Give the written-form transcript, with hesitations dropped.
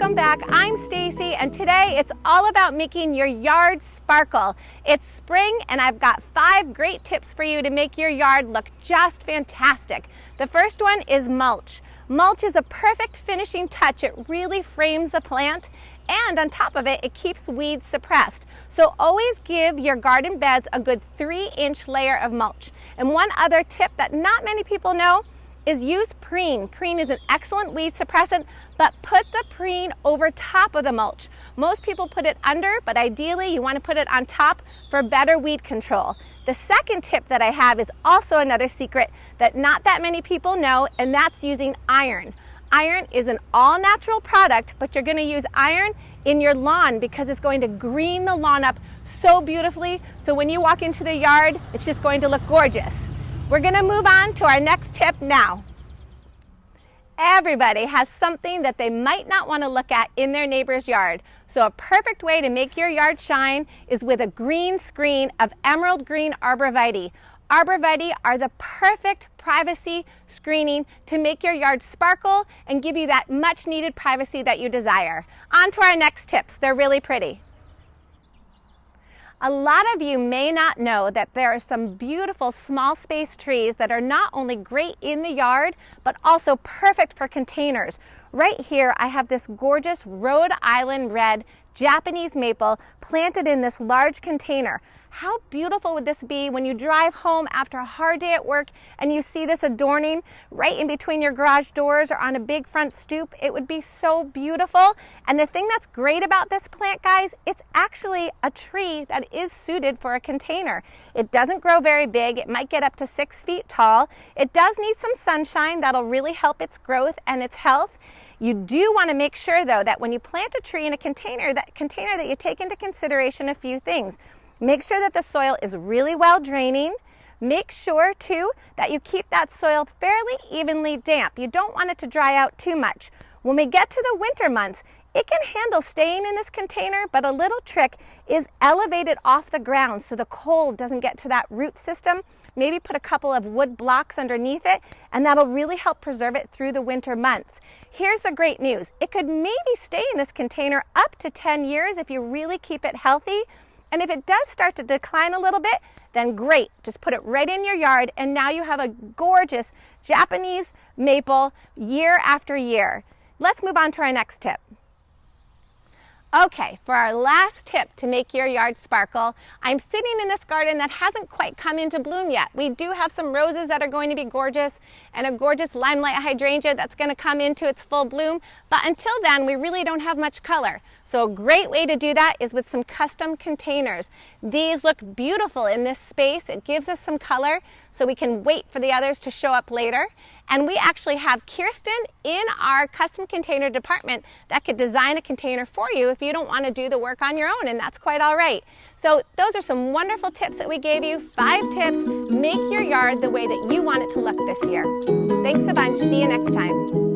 Welcome back. I'm Stacey, and today it's all about making your yard sparkle. It's spring, and I've got 5 great tips for you to make your yard look just fantastic. The first one is mulch. Mulch is a perfect finishing touch. It really frames the plant, and on top of it, it keeps weeds suppressed. So always give your garden beds a good 3-inch layer of mulch. And one other tip that not many people know is use preen. Preen is an excellent weed suppressant, but put the preen over top of the mulch. Most people put it under, but ideally you want to put it on top for better weed control. The second tip that I have is also another secret that not that many people know, and that's using iron. Iron is an all-natural product, but you're going to use iron in your lawn because it's going to green the lawn up so beautifully. So when you walk into the yard, it's just going to look gorgeous. We're going to move on to our next tip now. Everybody has something that they might not want to look at in their neighbor's yard. So a perfect way to make your yard shine is with a green screen of emerald green arborvitae. Arborvitae are the perfect privacy screening to make your yard sparkle and give you that much needed privacy that you desire. On to our next tips. They're really pretty. A lot of you may not know that there are some beautiful small space trees that are not only great in the yard, but also perfect for containers. Right here, I have this gorgeous Rhode Island red Japanese maple planted in this large container. How beautiful would this be when you drive home after a hard day at work and you see this adorning right in between your garage doors or on a big front stoop? It would be so beautiful. And the thing that's great about this plant, guys, it's actually a tree that is suited for a container. It doesn't grow very big. It might get up to 6 feet tall. It does need some sunshine. That'll really help its growth and its health. You do want to make sure, though, that when you plant a tree in a container that you take into consideration a few things. Make sure that the soil is really well draining. Make sure, too, that you keep that soil fairly evenly damp. You don't want it to dry out too much. When we get to the winter months, it can handle staying in this container, but a little trick is elevate it off the ground so the cold doesn't get to that root system. Maybe put a couple of wood blocks underneath it, and that'll really help preserve it through the winter months. Here's the great news. It could maybe stay in this container up to 10 years if you really keep it healthy. And if it does start to decline a little bit, then great. Just put it right in your yard, and now you have a gorgeous Japanese maple year after year. Let's move on to our next tip. Okay, for our last tip to make your yard sparkle, I'm sitting in this garden that hasn't quite come into bloom yet. We do have some roses that are going to be gorgeous and a gorgeous limelight hydrangea that's going to come into its full bloom, but until then we really don't have much color. So a great way to do that is with some custom containers. These look beautiful in this space. It gives us some color so we can wait for the others to show up later. And we actually have Kirsten in our custom container department that could design a container for you if you don't want to do the work on your own, and that's quite all right. So those are some wonderful tips that we gave you. 5 tips, make your yard the way that you want it to look this year. Thanks a bunch. See you next time.